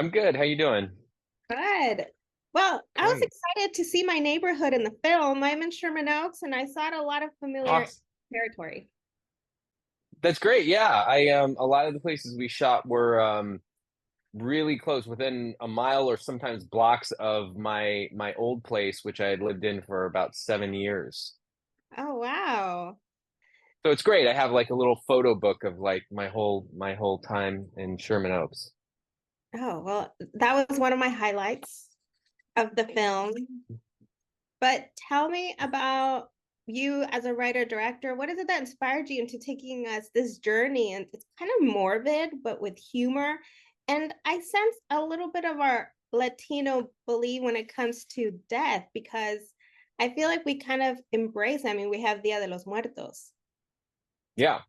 I'm good. How you doing? Good. Well, I was Great. excited to see my neighborhood in the film. I'm in Sherman Oaks and I saw a lot of familiar Awesome. territory. That's great. Yeah, I a lot of the places we shot were really close, within a mile or sometimes blocks of my old place, which I had lived in for about 7 years. Oh, wow. So it's great. I have like a little photo book of like my whole time in Sherman Oaks. Oh, well, that was one of my highlights of the film. But tell me about you as a writer director. What is it that inspired you into taking us this journey? And it's kind of morbid, but with humor. And I sense a little bit of our Latino belief when it comes to death, because I feel like we kind of embrace, I mean, we have Dia de los Muertos. Yeah,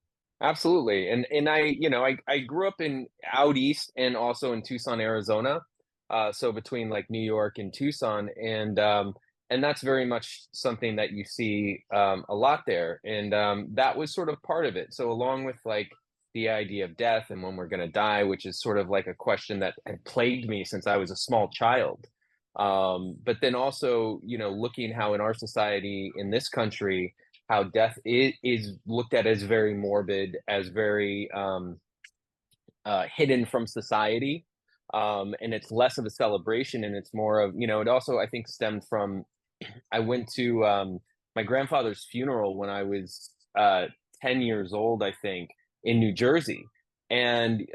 absolutely. And I grew up in out east and also in Tucson, Arizona. So between like New York and Tucson, and that's very much something that you see a lot there. And that was sort of part of it. So along with like the idea of death and when we're going to die, which is sort of like a question that had plagued me since I was a small child. But then also, looking how in our society in this country how death is looked at as very morbid, as very hidden from society. And it's less of a celebration and it's more of, it also, I think, stemmed from I went to my grandfather's funeral when I was 10 years old, I think, in New Jersey. And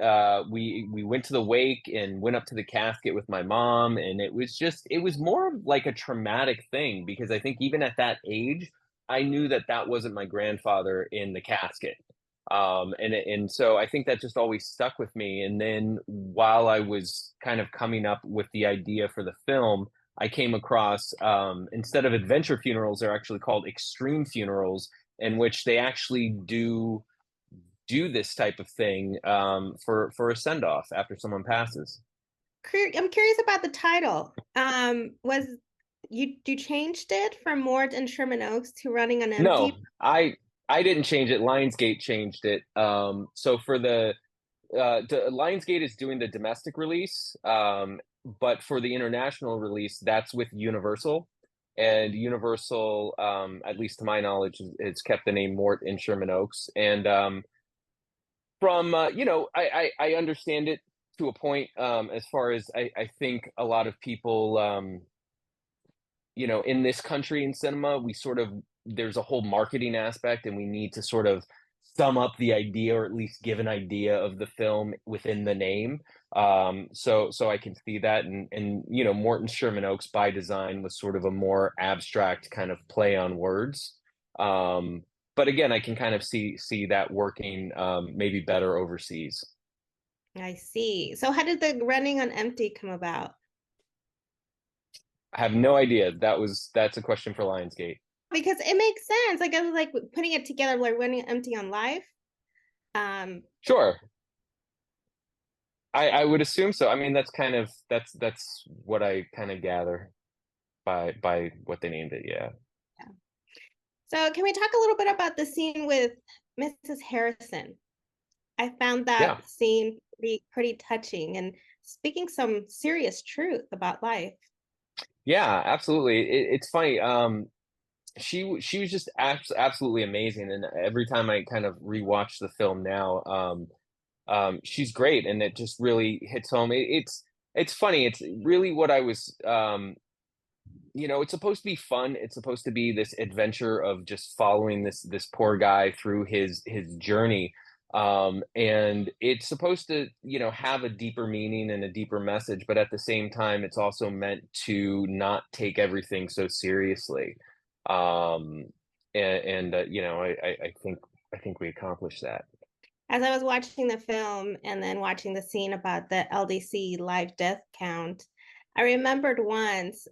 we went to the wake and went up to the casket with my mom, and it was more of like a traumatic thing because I think even at that age, I knew that that wasn't my grandfather in the casket. And so I think that just always stuck with me. And then while I was kind of coming up with the idea for the film, I came across instead of adventure funerals, they're actually called extreme funerals, in which they actually do this type of thing for a send off after someone passes. I'm curious about the title. Was you changed it from Mort and Sherman Oaks to Running on No, Empty? I didn't change it. Lionsgate changed it. So for the Lionsgate is doing the domestic release, but for the international release, that's with Universal. And Universal, at least to my knowledge, has kept the name Mort in Sherman Oaks. And from I understand it to a point. As far as I think a lot of people, in this country in cinema, we sort of there's a whole marketing aspect, and we need to sort of sum up the idea or at least give an idea of the film within the name. So I can see that, and Morton Sherman Oaks by design was sort of a more abstract kind of play on words. But again, I can kind of see that working maybe better overseas. I see. So how did the Running on Empty come about? I have no idea. That's a question for Lionsgate. Because it makes sense. Like I was like putting it together, like Running Empty on Life. Um, Sure. I would assume so. I mean, that's what I kind of gather by what they named it. Yeah. yeah. So can we talk a little bit about the scene with Mrs. Harrison? I found Yeah. that scene pretty touching and speaking some serious truth about life. Yeah, absolutely. It's funny. She was just absolutely amazing, and every time I kind of rewatch the film now, she's great, and it just really hits home. It's funny. It's really what I was. It's supposed to be fun. It's supposed to be this adventure of just following this poor guy through his journey. And it's supposed to, have a deeper meaning and a deeper message, but at the same time, it's also meant to not take everything so seriously. Um, I think we accomplished that. As I was watching the film and then watching the scene about the LDC live death count, I remembered once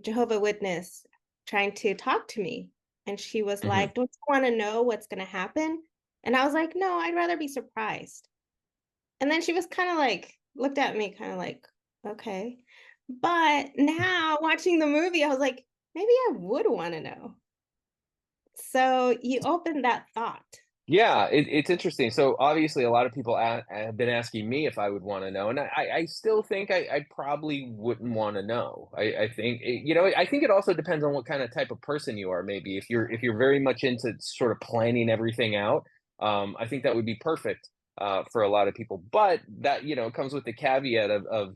Jehovah Witness trying to talk to me, and she was Hmm. like, "Don't you want to know what's going to happen?" And I was like, "No, I'd rather be surprised." And then she was kind of like looked at me, kind of like, "Okay." But now watching the movie, I was like, maybe I would want to know. So you opened that thought. Yeah, it's interesting. So obviously, a lot of people have been asking me if I would want to know, and I still think I probably wouldn't want to know. I think I think it also depends on what kind of type of person you are. Maybe if you're very much into sort of planning everything out, I think that would be perfect for a lot of people. But that comes with the caveat of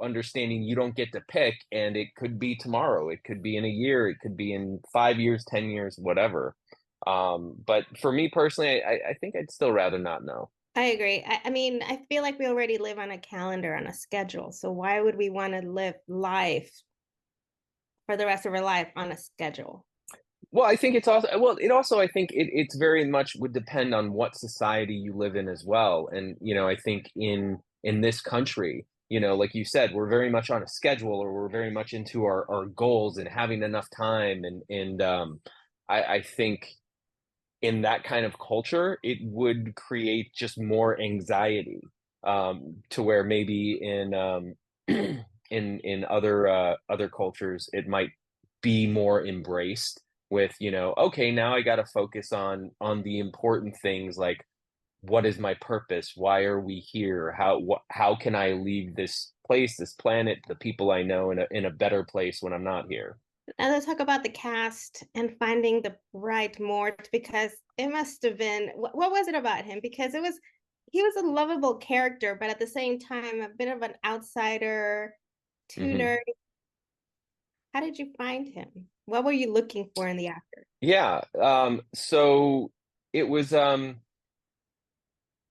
understanding you don't get to pick, and it could be tomorrow, it could be in a year, it could be in 5 years, 10 years, whatever. But for me personally, I think I'd still rather not know. I agree. I mean, I feel like we already live on a calendar, on a schedule. So why would we want to live life for the rest of our life on a schedule? Well, I think I think it's very much would depend on what society you live in as well. And, I think in this country, like you said, we're very much on a schedule, or we're very much into our goals and having enough time. And I think in that kind of culture, it would create just more anxiety, to where maybe in other cultures it might be more embraced with, okay, now I got to focus on the important things, like what is my purpose, why are we here, how can I leave this place, this planet, the people I know, in a better place when I'm not here. And let's talk about the cast and finding the right Mort, because it must have been, what was it about him? Because he was a lovable character, but at the same time, a bit of an outsider, Hmm. tuner. How did you find him? What were you looking for in the actor? Yeah. So it was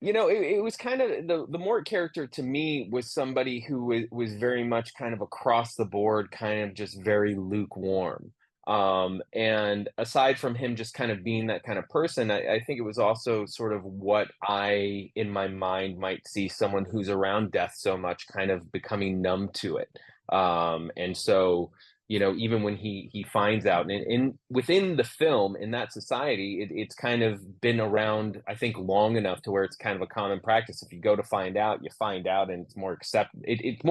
it was kind of the Mort character to me was somebody who was very much kind of across the board, kind of just very lukewarm. And aside from him just kind of being that kind of person, I think it was also sort of what I, in my mind, might see someone who's around death so much kind of becoming numb to it. And so even when he finds out, and within the film, in that society, it's kind of been around, I think, long enough to where it's kind of a common practice. If you go to find out, you find out, and it's more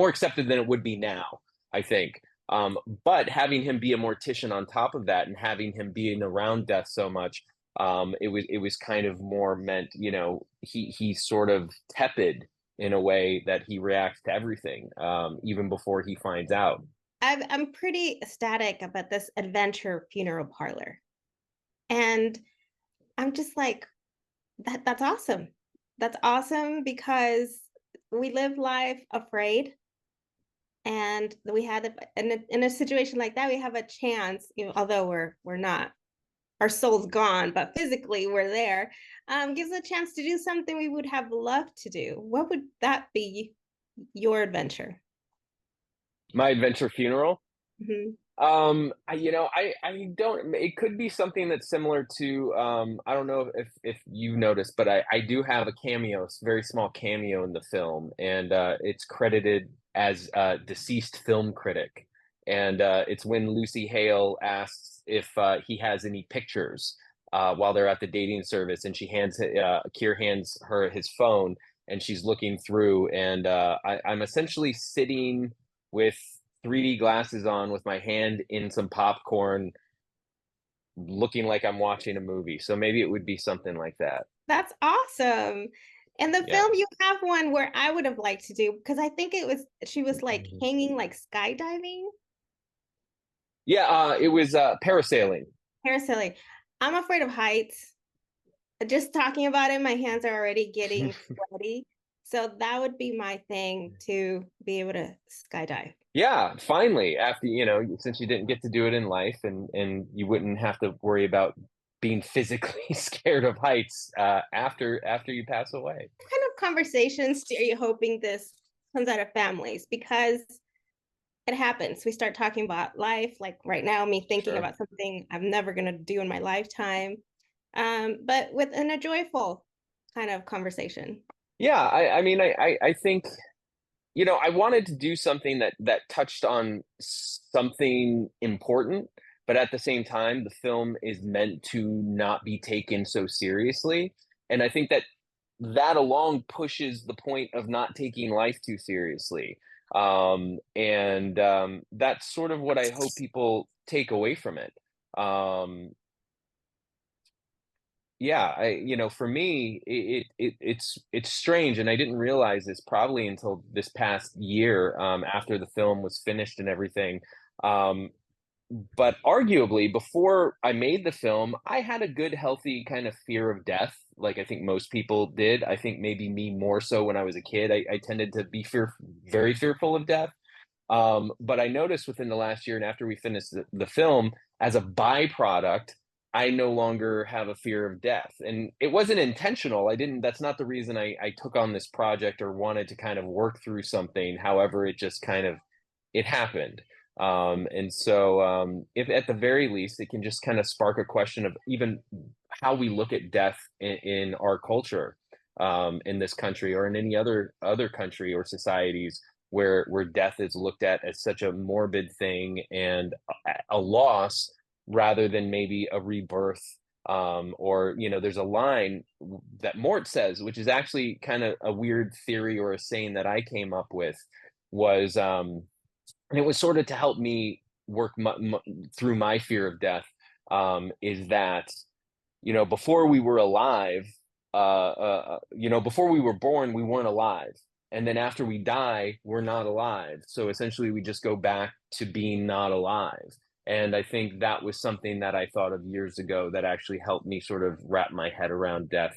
accepted than it would be now, I think. But having him be a mortician on top of that, and having him being around death so much, it was kind of more meant, he's sort of tepid in a way that he reacts to everything, even before he finds out. I'm pretty ecstatic about this adventure funeral parlor. And I'm just like, that's awesome. That's awesome because we live life afraid. And we had in a situation like that, we have a chance, although we're not, our soul's gone, but physically we're there. Gives a chance to do something we would have loved to do. What would that be? Your adventure? My adventure funeral. Mhm. I don't. It could be something that's similar to. I don't know if you've noticed, but I do have a cameo, very small cameo in the film, and it's credited as deceased film critic, and it's when Lucy Hale asks if he has any pictures while they're at the dating service, and Keir hands her his phone, and she's looking through, and I'm essentially sitting with 3D glasses on with my hand in some popcorn, looking like I'm watching a movie. So maybe it would be something like that. That's awesome. In the Yeah. film, you have one where I would have liked to do, because I think she was like hanging, like skydiving, Yeah, it was parasailing. parasailing. I'm afraid of heights. Just talking about it, my hands are already getting sweaty. So that would be my thing, to be able to skydive. Yeah, finally, after, since you didn't get to do it in life, and you wouldn't have to worry about being physically scared of heights after you pass away. What kind of conversations are you hoping this comes out of families? Because it happens. We start talking about life, like right now, me thinking Sure. about something I'm never going to do in my lifetime, but within a joyful kind of conversation. Yeah, I mean, I think, I wanted to do something that touched on something important, but at the same time, the film is meant to not be taken so seriously. And I think that alone pushes the point of not taking life too seriously. And that's sort of what I hope people take away from it. Um, Yeah, for me, it's strange, and I didn't realize this probably until this past year, after the film was finished and everything. Um, but arguably, before I made the film, I had a good, healthy kind of fear of death, like I think most people did. I think maybe me more so when I was a kid. I tended to be very fearful of death. But I noticed within the last year and after we finished the film, as a byproduct, I no longer have a fear of death. And it wasn't intentional. That's not the reason I took on this project or wanted to kind of work through something. However, it just kind of, it happened. And so, if at the very least, it can just kind of spark a question of even how we look at death in our culture, in this country or in any other country or societies where death is looked at as such a morbid thing and a loss rather than maybe a rebirth. Or there's a line that Mort says, which is actually kind of a weird theory or a saying that I came up with, was and it was sort of to help me work through my fear of death, is that before we were alive, before we were born, we weren't alive. And then after we die, we're not alive. So essentially, we just go back to being not alive. And I think that was something that I thought of years ago that actually helped me sort of wrap my head around death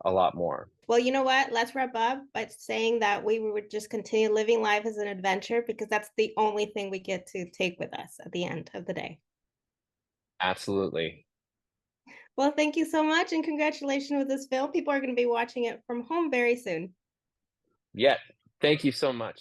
a lot more. Well, you know what? Let's wrap up by saying that we would just continue living life as an adventure because that's the only thing we get to take with us at the end of the day. Absolutely. Well, thank you so much and congratulations with this film. People are going to be watching it from home very soon. Yeah. Thank you so much.